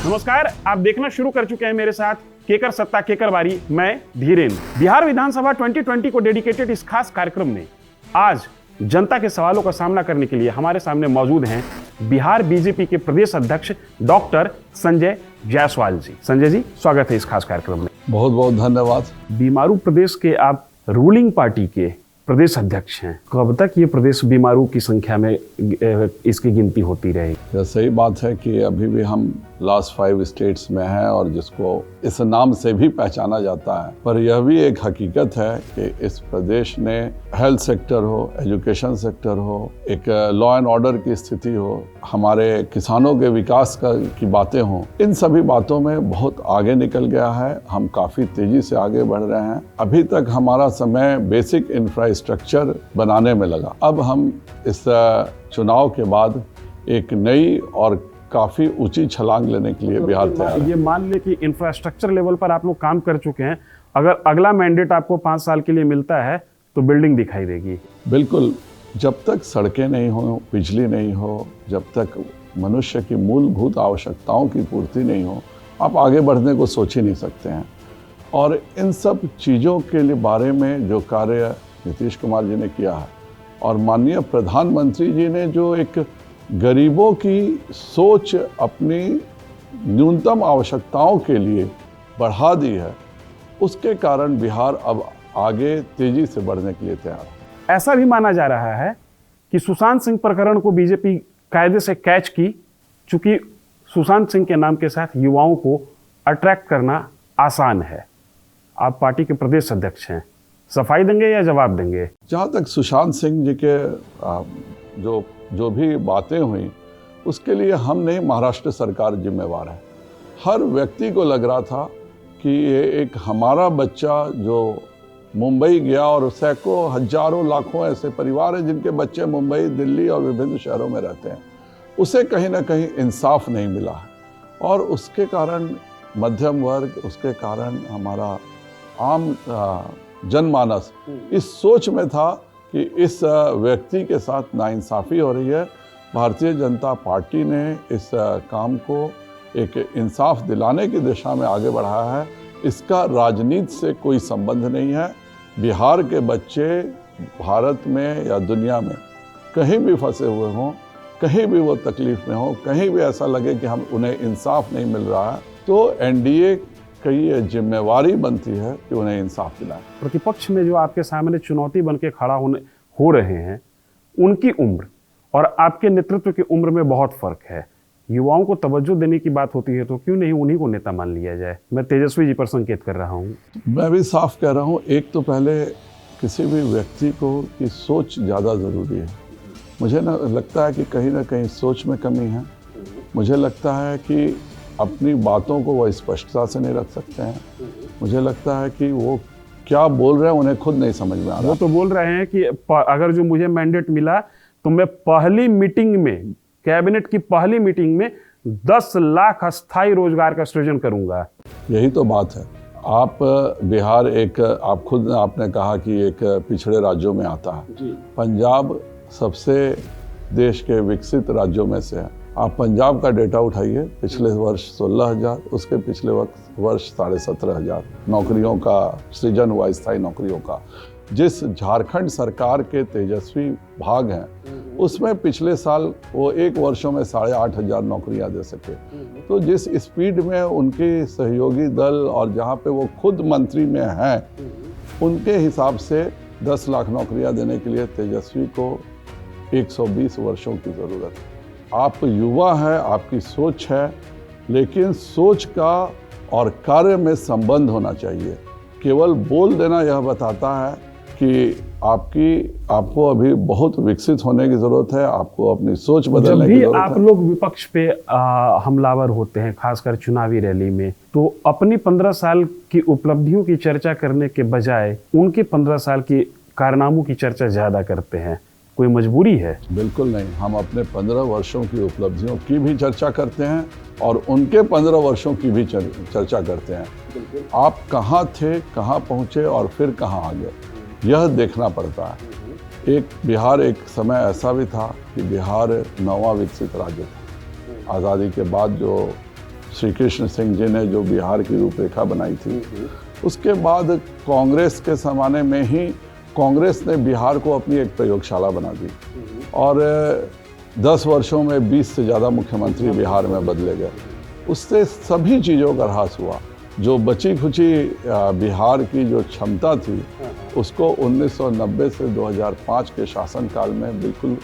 नमस्कार, आप देखना शुरू कर चुके हैं मेरे साथ केकर सत्ता केकर बारी। मैं धीरेन्द्र। बिहार विधानसभा 2020 को डेडिकेटेड इस खास कार्यक्रम में आज जनता के सवालों का सामना करने के लिए हमारे सामने मौजूद हैं बिहार बीजेपी के प्रदेश अध्यक्ष डॉक्टर संजय जायसवाल जी। संजय जी, स्वागत है इस खास कार्यक्रम में। बहुत बहुत धन्यवाद। बीमारू प्रदेश के आप रूलिंग पार्टी के प्रदेश अध्यक्ष हैं। कब तक ये प्रदेश बीमारू की संख्या में इसकी गिनती होती रहेगी? यह सही बात है कि अभी भी हम लास्ट 5 स्टेट्स में हैं और जिसको इस नाम से भी पहचाना जाता है, पर यह भी एक हकीकत है कि इस प्रदेश ने हेल्थ सेक्टर हो, एजुकेशन सेक्टर हो, एक लॉ एंड ऑर्डर की स्थिति हो, हमारे किसानों के विकास की बातें हों, इन सभी बातों में बहुत आगे निकल गया है। हम काफ़ी तेज़ी से आगे बढ़ रहे हैं। अभी तक हमारा समय बेसिक इंफ्रास्ट्रक्चर बनाने में लगा। अब हम इस चुनाव के बाद एक नई और काफ़ी ऊंची छलांग लेने के लिए बिहार तैयार है। ये मान ले कि इंफ्रास्ट्रक्चर लेवल पर आप लोग काम कर चुके हैं। अगर अगला मैंडेट आपको 5 साल के लिए मिलता है तो बिल्डिंग दिखाई देगी। बिल्कुल। जब तक सड़कें नहीं हो, बिजली नहीं हो, जब तक मनुष्य की मूलभूत आवश्यकताओं की पूर्ति नहीं हो, आप आगे बढ़ने को सोच ही नहीं सकते हैं। और इन सब चीज़ों के लिए बारे में जो कार्य नीतीश कुमार जी ने किया है और माननीय प्रधानमंत्री जी ने जो एक गरीबों की सोच अपनी न्यूनतम आवश्यकताओं के लिए बढ़ा दी है, उसके कारण बिहार अब आगे तेजी से बढ़ने के लिए तैयार है। ऐसा भी माना जा रहा है कि सुशांत सिंह प्रकरण को बीजेपी कायदे से कैच की, चूंकि सुशांत सिंह के नाम के साथ युवाओं को अट्रैक्ट करना आसान है। आप पार्टी के प्रदेश अध्यक्ष हैं, सफाई देंगे या जवाब देंगे? जहाँ तक सुशांत सिंह जी के जो भी बातें हुई, उसके लिए हम नहीं, महाराष्ट्र सरकार जिम्मेवार है। हर व्यक्ति को लग रहा था कि ये एक हमारा बच्चा जो मुंबई गया, और सैकड़ों हजारों लाखों ऐसे परिवार हैं जिनके बच्चे मुंबई, दिल्ली और विभिन्न शहरों में रहते हैं, उसे कहीं ना कहीं इंसाफ नहीं मिला है। और उसके कारण मध्यम वर्ग, उसके कारण हमारा आम जनमानस इस सोच में था कि इस व्यक्ति के साथ नाइंसाफ़ी हो रही है। भारतीय जनता पार्टी ने इस काम को एक इंसाफ दिलाने की दिशा में आगे बढ़ाया है। इसका राजनीति से कोई संबंध नहीं है। बिहार के बच्चे भारत में या दुनिया में कहीं भी फंसे हुए हों, कहीं भी वो तकलीफ़ में हों, कहीं भी ऐसा लगे कि हम उन्हें इंसाफ नहीं मिल रहा है, तो एनडीए की ये जिम्मेवारी बनती है कि उन्हें इंसाफ दिलाए। प्रतिपक्ष में जो आपके सामने चुनौती बन के खड़ा हो रहे हैं, उनकी उम्र और आपके नेतृत्व की उम्र में बहुत फर्क है। युवाओं को तवज्जो देने की बात होती है तो क्यों नहीं उन्हीं को नेता मान लिया जाए? मैं तेजस्वी जी पर संकेत कर रहा हूँ। मैं भी साफ कह रहा हूँ, एक तो पहले किसी भी व्यक्ति को की सोच ज़्यादा ज़रूरी है। मुझे लगता है कि कहीं ना कहीं सोच में कमी है। मुझे लगता है कि अपनी बातों को वो स्पष्टता से नहीं रख सकते हैं। मुझे लगता है कि वो क्या बोल रहे हैं उन्हें खुद नहीं समझ में आ रहा। वो तो बोल रहे हैं कि अगर जो मुझे मैंडेट मिला तो मैं पहली मीटिंग में, कैबिनेट की पहली मीटिंग में 10 लाख अस्थायी रोजगार का सृजन करूंगा। यही तो बात है। आप बिहार एक, आप खुद आपने कहा कि एक पिछड़े राज्यों में आता है। पंजाब सबसे देश के विकसित राज्यों में से है। आप पंजाब का डेटा उठाइए, पिछले वर्ष 16,000, उसके पिछले वर्ष 17,500 नौकरियों का सृजन हुआ, स्थायी नौकरियों का। जिस झारखंड सरकार के तेजस्वी भाग हैं, उसमें पिछले साल वो 1 वर्षों में 8,500 नौकरियां दे सके। तो जिस स्पीड में उनके सहयोगी दल और जहां पे वो खुद मंत्री में हैं, उनके हिसाब से 10 लाख नौकरियां देने के लिए तेजस्वी को 120 वर्षों की ज़रूरत है। आप युवा हैं, आपकी सोच है, लेकिन सोच का और कार्य में संबंध होना चाहिए। केवल बोल देना यह बताता है कि आपको अभी बहुत विकसित होने की ज़रूरत है, आपको अपनी सोच बदलने की ज़रूरत है। आप लोग विपक्ष पे हमलावर होते हैं, खासकर चुनावी रैली में, तो अपनी 15 साल की उपलब्धियों की चर्चा करने के बजाय उनके 15 साल की कारनामों की चर्चा ज़्यादा करते हैं। कोई मजबूरी है? बिल्कुल नहीं। हम अपने 15 वर्षों की उपलब्धियों की भी चर्चा करते हैं और उनके 15 वर्षों की भी चर्चा करते हैं। आप कहाँ थे, कहाँ पहुँचे और फिर कहाँ आ गए, यह देखना पड़ता है। बिहार एक समय ऐसा भी था कि बिहार 9वां विकसित राज्य था। आज़ादी के बाद जो श्री कृष्ण सिंह जी ने जो बिहार की रूपरेखा बनाई थी, उसके बाद कांग्रेस के ज़माने में ही कांग्रेस ने बिहार को अपनी एक प्रयोगशाला बना दी और 10 वर्षों में 20 से ज़्यादा मुख्यमंत्री बिहार में बदले गए। उससे सभी चीज़ों का ह्रास हुआ। जो बची खुची बिहार की जो क्षमता थी, उसको 1990 से 2005 के शासनकाल में बिल्कुल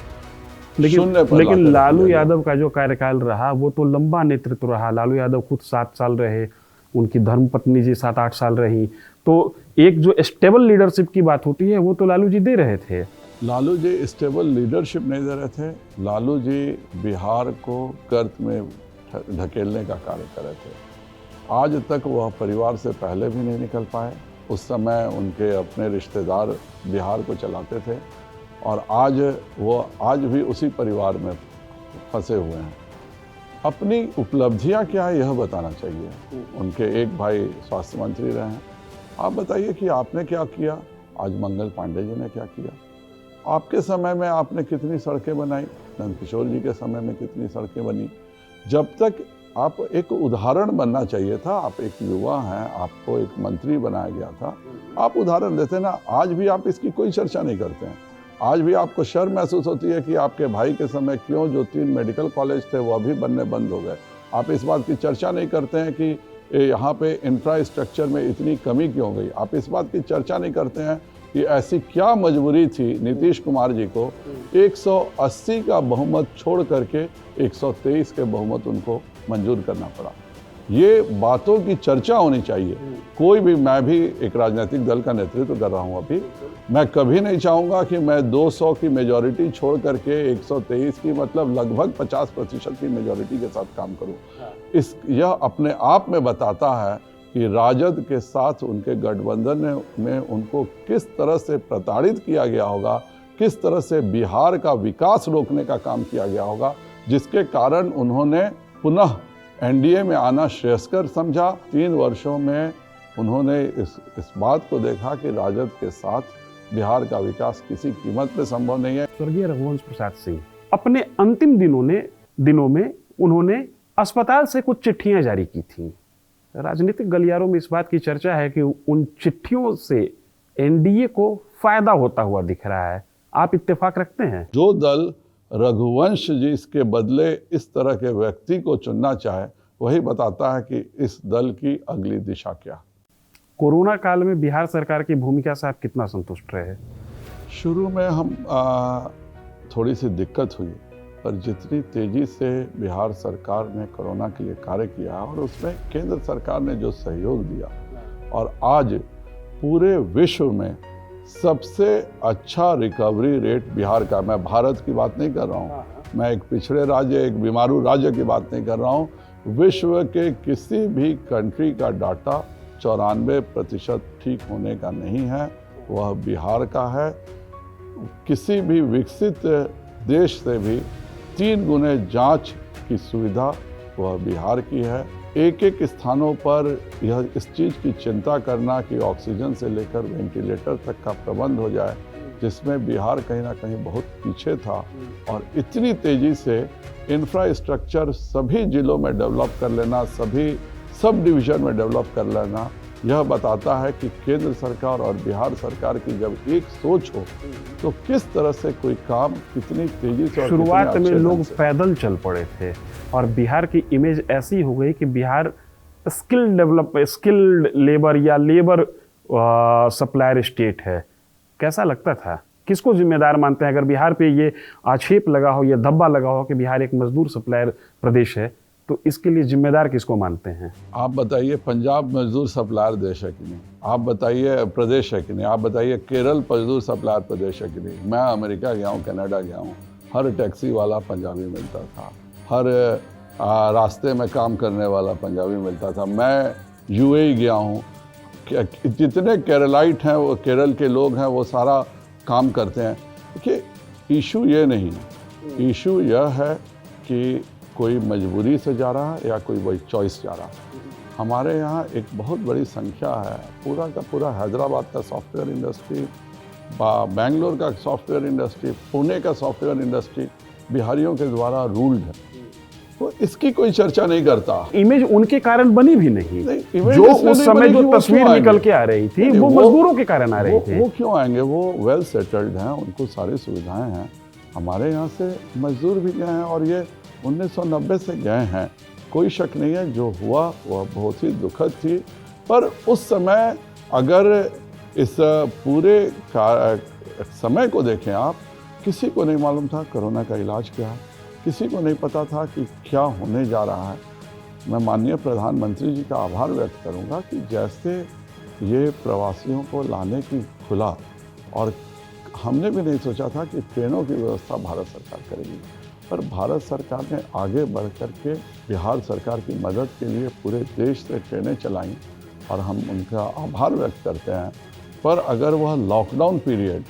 शून्य पर लेकिन लाकर लालू रख दिया यादव का जो कार्यकाल रहा वो तो लंबा नेतृत्व रहा। लालू यादव खुद 7 साल रहे, उनकी धर्मपत्नी जी 7-8 साल रही। तो एक जो स्टेबल लीडरशिप की बात होती है वो तो लालू जी दे रहे थे। लालू जी स्टेबल लीडरशिप नहीं दे रहे थे। लालू जी बिहार को कर्ज में ढकेलने का कार्य कर रहे थे। आज तक वह परिवार से पहले भी नहीं निकल पाए। उस समय उनके अपने रिश्तेदार बिहार को चलाते थे और आज भी उसी परिवार में फंसे हुए हैं। अपनी उपलब्धियां क्या है यह बताना चाहिए। उनके एक भाई स्वास्थ्य मंत्री रहे हैं। आप बताइए कि आपने क्या किया। आज मंगल पांडे जी ने क्या किया। आपके समय में आपने कितनी सड़कें बनाई, नंदकिशोर जी के समय में कितनी सड़कें बनी। जब तक आप एक उदाहरण बनना चाहिए था। आप एक युवा हैं, आपको एक मंत्री बनाया गया था, आप उदाहरण देते ना। आज भी आप इसकी कोई चर्चा नहीं करते हैं। आज भी आपको शर्म महसूस होती है कि आपके भाई के समय क्यों जो 3 मेडिकल कॉलेज थे वो अभी बनने बंद हो गए। आप इस बात की चर्चा नहीं करते हैं कि यहाँ पे इंफ्रास्ट्रक्चर में इतनी कमी क्यों हो गई। आप इस बात की चर्चा नहीं करते हैं कि ऐसी क्या मजबूरी थी नीतीश कुमार जी को 180 का बहुमत छोड़ करके 123 के बहुमत उनको मंजूर करना पड़ा। ये बातों की चर्चा होनी चाहिए। कोई भी, मैं भी एक राजनीतिक दल का नेतृत्व कर रहा हूँ अभी, मैं कभी नहीं चाहूँगा कि मैं 200 की मेजॉरिटी छोड़ करके 123 की मतलब लगभग 50% की मेजॉरिटी के साथ काम करूँ। यह अपने आप में बताता है कि राजद के साथ उनके गठबंधन में उनको किस तरह से प्रताड़ित किया गया होगा, किस तरह से बिहार का विकास रोकने का काम किया गया होगा, जिसके कारण उन्होंने पुनः एनडीए में आना श्रेयस्कर समझा। 3 वर्षों में उन्होंने इस बात को देखा कि राजद के साथ बिहार का विकास किसी कीमत पे संभव नहीं है। स्वर्गीय रघुवंश प्रसाद सिंह अपने अंतिम दिनों में उन्होंने अस्पताल से कुछ चिट्ठियां जारी की थीं। राजनीतिक गलियारों में इस बात की चर्चा है कि उन चिट्ठियों से एनडीए को फायदा होता हुआ दिख रहा है। आप इत्तेफाक रखते हैं? जो दल रघुवंश जी के बदले इस तरह के व्यक्ति को चुनना चाहे, वही बताता है कि इस दल की अगली दिशा क्या। कोरोना काल में बिहार सरकार की भूमिका से आप कितना संतुष्ट रहे? शुरू में हम थोड़ी सी दिक्कत हुई, पर जितनी तेजी से बिहार सरकार ने कोरोना के लिए कार्य किया और उसमें केंद्र सरकार ने जो सहयोग दिया, और आज पूरे विश्व में सबसे अच्छा रिकवरी रेट बिहार का, मैं भारत की बात नहीं कर रहा हूँ, मैं एक पिछड़े राज्य, एक बीमारू राज्य की बात नहीं कर रहा हूँ, विश्व के किसी भी कंट्री का डाटा 94% ठीक होने का नहीं है, वह बिहार का है। किसी भी विकसित देश से भी 3 गुने जांच की सुविधा वह बिहार की है। एक एक स्थानों पर यह इस चीज़ की चिंता करना कि ऑक्सीजन से लेकर वेंटिलेटर तक का प्रबंध हो जाए, जिसमें बिहार कहीं ना कहीं बहुत पीछे था। और इतनी तेज़ी से इंफ्रास्ट्रक्चर सभी जिलों में डेवलप कर लेना, सभी सब डिवीज़न में डेवलप कर लेना, यह बताता है कि केंद्र सरकार और बिहार सरकार की जब एक सोच हो तो किस तरह से कोई काम कितनी तेजी से। शुरुआत में लोग पैदल चल पड़े थे और बिहार की इमेज ऐसी हो गई कि बिहार स्किल्ड लेबर या लेबर सप्लायर स्टेट है। कैसा लगता था? किसको जिम्मेदार मानते हैं? अगर बिहार पे ये आक्षेप लगा हो, ये धब्बा लगा हो कि बिहार एक मजदूर सप्लायर प्रदेश है, तो इसके लिए जिम्मेदार किसको मानते हैं? आप बताइए, पंजाब मजदूर सप्लायर देश है कि नहीं? आप बताइए प्रदेश है कि नहीं? आप बताइए केरल मजदूर सप्लायर प्रदेश है कि नहीं? मैं अमेरिका गया हूँ, कनाडा गया हूँ, हर टैक्सी वाला पंजाबी मिलता था, हर रास्ते में काम करने वाला पंजाबी मिलता था। मैं यूएई गया हूँ, जितने केरलाइट हैं, वो केरल के लोग हैं, वो सारा काम करते हैं। देखिए, इशू ये नहीं है, इशू यह है कि कोई मजबूरी से जा रहा है या कोई वही चॉइस जा रहा है। हमारे यहाँ एक बहुत बड़ी संख्या है, पूरा का पूरा हैदराबाद का सॉफ्टवेयर इंडस्ट्री, बेंगलोर का सॉफ्टवेयर इंडस्ट्री, पुणे का सॉफ्टवेयर इंडस्ट्री बिहारियों के द्वारा रूल्ड है। वो इसकी कोई चर्चा नहीं करता। इमेज उनके कारण बनी भी नहीं, इमेज जो इसलिए उस नहीं समय बनी जो कि वो तस्वीर क्यों निकल आएंगे? के आ रही थी नहीं, वो मजदूरों के कारण आ रही थी। वो क्यों आएंगे? वो वेल सेटल्ड हैं, उनको सारी सुविधाएं हैं। हमारे यहाँ से मजदूर भी गए हैं और ये 1990 से गए हैं, कोई शक नहीं है। जो हुआ वह बहुत ही दुखद थी, पर उस समय अगर इस पूरे समय को देखें आप, किसी को नहीं मालूम था कोरोना का इलाज क्या है, किसी को नहीं पता था कि क्या होने जा रहा है। मैं माननीय प्रधानमंत्री जी का आभार व्यक्त करूंगा कि जैसे ये प्रवासियों को लाने की खुला, और हमने भी नहीं सोचा था कि ट्रेनों की व्यवस्था भारत सरकार करेगी, पर भारत सरकार ने आगे बढ़ कर के बिहार सरकार की मदद के लिए पूरे देश से ट्रेनें चलाईं और हम उनका आभार व्यक्त करते हैं। पर अगर वह लॉकडाउन पीरियड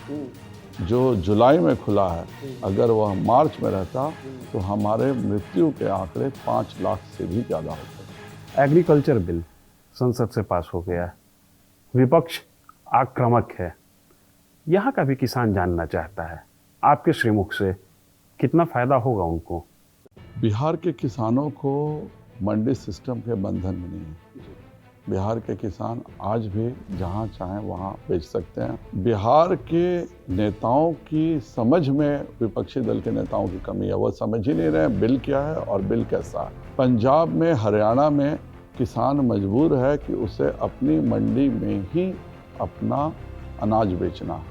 जो जुलाई में खुला है, अगर वह मार्च में रहता तो हमारे मृत्यु के आंकड़े 5 लाख से भी ज़्यादा होते। एग्रीकल्चर बिल संसद से पास हो गया है, विपक्ष आक्रामक है, यहाँ का भी किसान जानना चाहता है आपके श्रीमुख से कितना फायदा होगा उनको। बिहार के किसानों को मंडी सिस्टम के बंधन में नहीं है। बिहार के किसान आज भी जहाँ चाहें वहाँ बेच सकते हैं। बिहार के नेताओं की समझ में विपक्षी दल के नेताओं की कमी है, वो समझ ही नहीं रहे बिल क्या है और बिल कैसा है। पंजाब में, हरियाणा में किसान मजबूर है कि उसे अपनी मंडी में ही अपना अनाज बेचना है।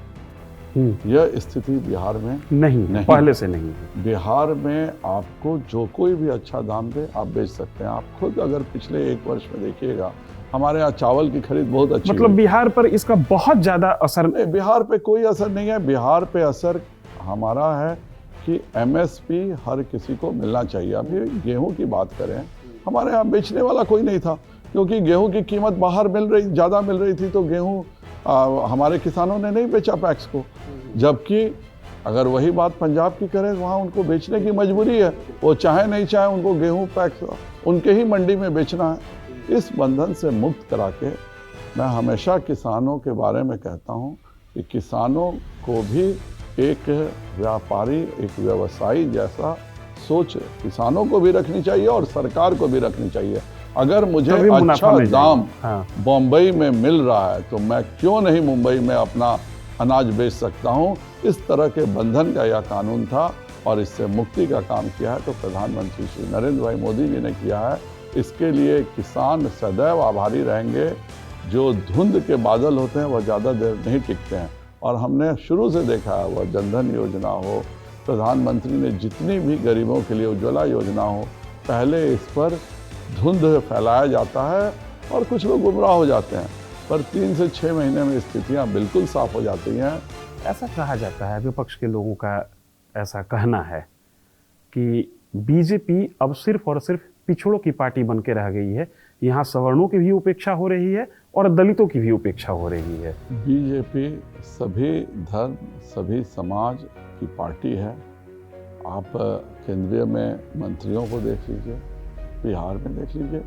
यह स्थिति बिहार में नहीं, पहले से नहीं है। बिहार में आपको जो कोई भी अच्छा दाम दे आप बेच सकते हैं। आप खुद अगर पिछले 1 वर्ष में देखिएगा, हमारे यहाँ चावल की खरीद बहुत अच्छी मतलब बिहार पर इसका बहुत ज्यादा असर नहीं, बिहार पे कोई असर नहीं है। बिहार पे असर हमारा है कि एमएसपी हर किसी को मिलना चाहिए। अभी गेहूं की बात करें, हमारे यहाँ बेचने वाला कोई नहीं था, क्योंकि गेहूं की कीमत बाहर ज़्यादा मिल रही थी, तो गेहूं हमारे किसानों ने नहीं बेचा पैक्स को। जबकि अगर वही बात पंजाब की करें, वहाँ उनको बेचने की मजबूरी है, वो चाहे नहीं चाहे उनको गेहूं पैक्स उनके ही मंडी में बेचना है। इस बंधन से मुक्त करा के मैं हमेशा किसानों के बारे में कहता हूँ कि किसानों को भी एक व्यापारी, एक व्यवसायी जैसा सोच किसानों को भी रखनी चाहिए और सरकार को भी रखनी चाहिए। अगर मुझे अच्छा दाम बम्बई में मिल रहा है तो मैं क्यों नहीं मुंबई में अपना अनाज बेच सकता हूँ। इस तरह के बंधन का यह कानून था और इससे मुक्ति का काम किया है तो प्रधानमंत्री श्री नरेंद्र भाई मोदी जी ने किया है। इसके लिए किसान सदैव आभारी रहेंगे। जो धुंध के बादल होते हैं वह ज़्यादा देर नहीं टिकते हैं, और हमने शुरू से देखा है, वह जनधन योजना हो, प्रधानमंत्री ने जितनी भी गरीबों के लिए उज्ज्वला योजना हो, पहले इस पर धुंध फैलाया जाता है और कुछ लोग गुमराह हो जाते हैं, पर 3 से 6 महीने में स्थितियाँ बिल्कुल साफ हो जाती हैं। ऐसा कहा जाता है, विपक्ष के लोगों का ऐसा कहना है कि बीजेपी अब सिर्फ और सिर्फ पिछड़ों की पार्टी बन के रह गई है, यहाँ सवर्णों की भी उपेक्षा हो रही है और दलितों की भी उपेक्षा हो रही है। बीजेपी सभी धर्म, सभी समाज की पार्टी है। आप केंद्रीय में मंत्रियों को देख लीजिए, बिहार में देख लीजिए,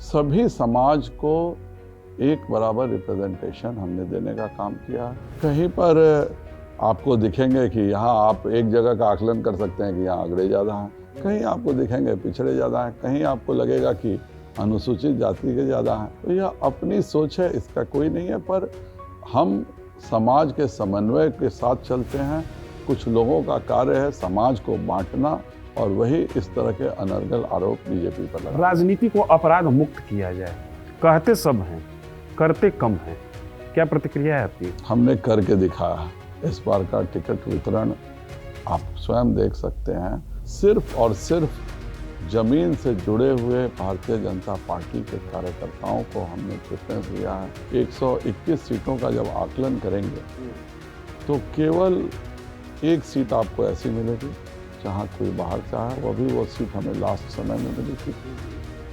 सभी समाज को एक बराबर रिप्रेजेंटेशन हमने देने का काम किया। कहीं पर आपको दिखेंगे कि यहाँ आप एक जगह का आकलन कर सकते हैं कि यहाँ अगड़े ज़्यादा हैं, कहीं आपको दिखेंगे पिछड़े ज़्यादा हैं, कहीं आपको लगेगा कि अनुसूचित जाति के ज़्यादा हैं। तो यह अपनी सोच है, इसका कोई नहीं है, पर हम समाज के समन्वय के साथ चलते हैं। कुछ लोगों का कार्य है समाज को बांटना, और वही इस तरह के अनर्गल आरोप बीजेपी पर लगा। राजनीति को अपराध मुक्त किया जाए, कहते सब हैं, करते कम हैं, क्या प्रतिक्रिया है आपकी? हमने करके दिखाया। इस बार का टिकट वितरण आप स्वयं देख सकते हैं, सिर्फ और सिर्फ जमीन से जुड़े हुए भारतीय जनता पार्टी के कार्यकर्ताओं को हमने प्रेफरेंस दिया है। 121 सीटों का जब आकलन करेंगे तो केवल 1 सीट आपको ऐसी मिलेगी जहाँ कोई बाहर से आया, वो सीट हमें लास्ट समय में मिली थी।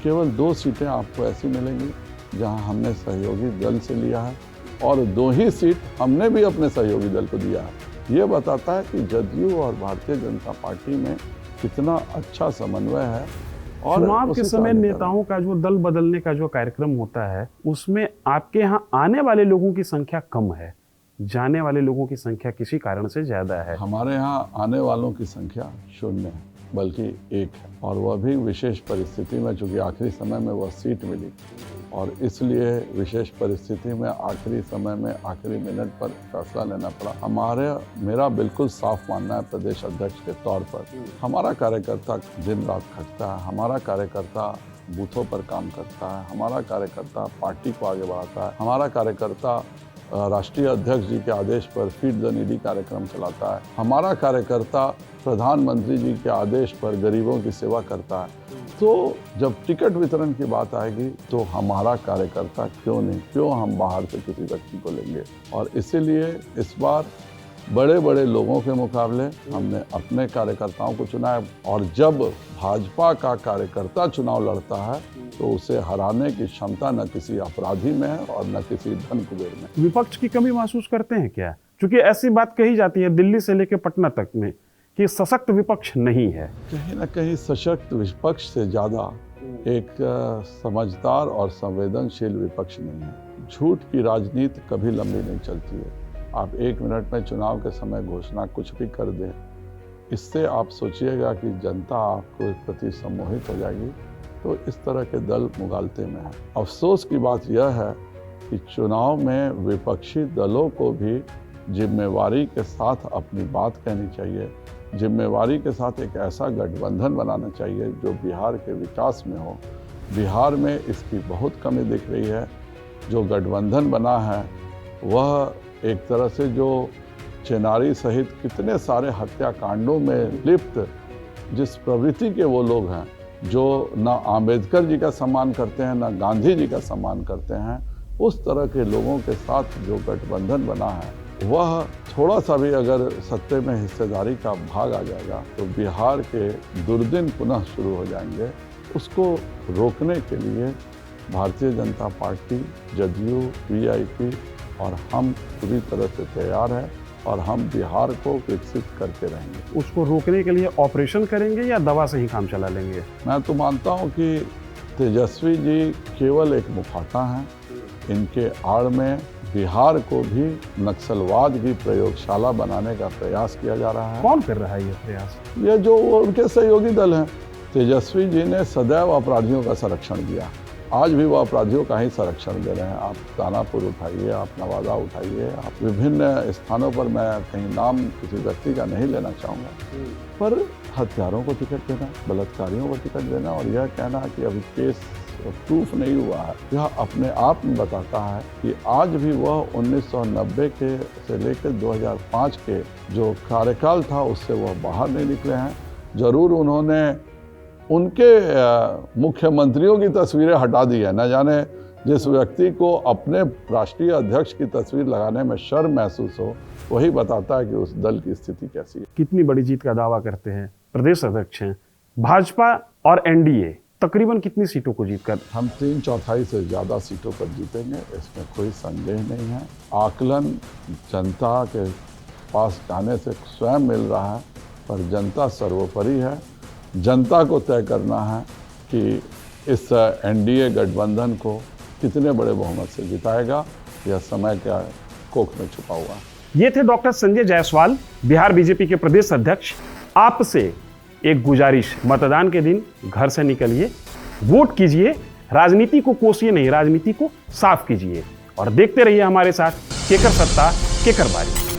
केवल 2 सीटें आपको ऐसी मिलेंगी जहाँ हमने सहयोगी दल से लिया है, और 2 ही सीट हमने भी अपने सहयोगी दल को दिया है। ये बताता है कि जदयू और भारतीय जनता पार्टी में कितना अच्छा समन्वय है। और चुनाव के समय नेताओं का जो दल बदलने का जो कार्यक्रम होता है, उसमें आपके यहाँ आने वाले लोगों की संख्या कम है, जाने वाले लोगों की संख्या किसी कारण से ज्यादा है। हमारे यहाँ आने वालों की संख्या 0 है। बल्कि एक है, और वह भी विशेष परिस्थिति में, चूँकि आखिरी समय में वह सीट मिली और इसलिए विशेष परिस्थिति में आखिरी समय में आखिरी मिनट पर फैसला लेना पड़ा। मेरा बिल्कुल साफ मानना है प्रदेश अध्यक्ष के तौर पर, हमारा कार्यकर्ता दिन रात खटता है, हमारा कार्यकर्ता बूथों पर काम करता है, हमारा कार्यकर्ता पार्टी को आगे बढ़ाता है, हमारा कार्यकर्ता राष्ट्रीय अध्यक्ष जी के आदेश पर फीड द नीडी कार्यक्रम चलाता है, हमारा कार्यकर्ता प्रधानमंत्री जी के आदेश पर गरीबों की सेवा करता है। तो जब टिकट वितरण की बात आएगी तो हमारा कार्यकर्ता क्यों हम बाहर से किसी व्यक्ति को लेंगे। और इसीलिए इस बार बड़े बड़े लोगों के मुकाबले हमने अपने कार्यकर्ताओं को चुना है, और जब भाजपा का कार्यकर्ता चुनाव लड़ता है तो उसे हराने की क्षमता न किसी अपराधी में है और न किसी धन कुबेर में। विपक्ष की कमी महसूस करते हैं क्या? क्योंकि ऐसी बात कही जाती है दिल्ली से लेकर पटना तक में कि सशक्त विपक्ष नहीं है। कहीं ना कहीं सशक्त विपक्ष से ज्यादा एक समझदार और संवेदनशील विपक्ष नहीं है। झूठ की राजनीति कभी लंबी नहीं चलती है। आप 1 मिनट में चुनाव के समय घोषणा कुछ भी कर दें, इससे आप सोचिएगा कि जनता आपको एक प्रति सम्मोहित हो जाएगी। तो इस तरह के दल मुगालते में है। अफसोस की बात यह है कि चुनाव में विपक्षी दलों को भी जिम्मेवारी के साथ अपनी बात कहनी चाहिए, जिम्मेवारी के साथ एक ऐसा गठबंधन बनाना चाहिए जो बिहार के विकास में हो। बिहार में इसकी बहुत कमी दिख रही है। जो गठबंधन बना है वह एक तरह से जो चेनारी सहित कितने सारे हत्याकांडों में लिप्त जिस प्रवृत्ति के वो लोग हैं, जो ना अम्बेडकर जी का सम्मान करते हैं ना गांधी जी का सम्मान करते हैं, उस तरह के लोगों के साथ जो गठबंधन बना है वह थोड़ा सा भी अगर सत्ते में हिस्सेदारी का भाग आ जाएगा तो बिहार के दुर्दिन पुनः शुरू हो जाएंगे। उसको रोकने के लिए भारतीय जनता पार्टी, जदयू, वीआईपी और हम पूरी तरह से तैयार हैं और हम बिहार को विकसित करके रहेंगे। उसको रोकने के लिए ऑपरेशन करेंगे या दवा से ही काम चला लेंगे? मैं तो मानता हूं कि तेजस्वी जी केवल एक मुखौटा हैं। इनके आड़ में बिहार को भी नक्सलवाद की प्रयोगशाला बनाने का प्रयास किया जा रहा है। कौन कर रहा है ये प्रयास? ये जो उनके सहयोगी दल हैं। तेजस्वी जी ने सदैव अपराधियों का संरक्षण किया, आज भी वो अपराधियों का ही संरक्षण दे रहे हैं। आप दानापुर उठाइए, आप नवादा उठाइए, आप विभिन्न स्थानों पर, मैं कहीं नाम किसी व्यक्ति का नहीं लेना चाहूँगा, पर हत्यारों को टिकट देना, बलात्कारियों को टिकट देना और यह कहना कि अभी केस प्रूफ नहीं हुआ है, यह अपने आप में बताता है कि आज भी वह 1990 के से लेकर 2005 के जो कार्यकाल था उससे वह बाहर नहीं निकले हैं। जरूर उन्होंने उनके मुख्यमंत्रियों की तस्वीरें हटा दी है। न जाने जिस व्यक्ति को अपने राष्ट्रीय अध्यक्ष की तस्वीर लगाने में शर्म महसूस हो, वही बताता है कि उस दल की स्थिति कैसी है। कितनी बड़ी जीत का दावा करते हैं प्रदेश अध्यक्ष हैं। भाजपा और एनडीए तकरीबन कितनी सीटों को जीतकर? हम 3/4 से ज़्यादा सीटों पर जीतेंगे, इसमें कोई संदेह नहीं है। आकलन जनता के पास जाने से स्वयं मिल रहा है, पर जनता सर्वोपरि है। जनता को तय करना है कि इस एनडीए गठबंधन को कितने बड़े बहुमत से जिताएगा, यह समय के कोख में छुपा हुआ है। ये थे डॉक्टर संजय जायसवाल, बिहार बीजेपी के प्रदेश अध्यक्ष। आपसे एक गुजारिश, मतदान के दिन घर से निकलिए, वोट कीजिए, राजनीति को कोसिए नहीं, राजनीति को साफ कीजिए और देखते रहिए हमारे साथ केकर सत्ता केकर बारी।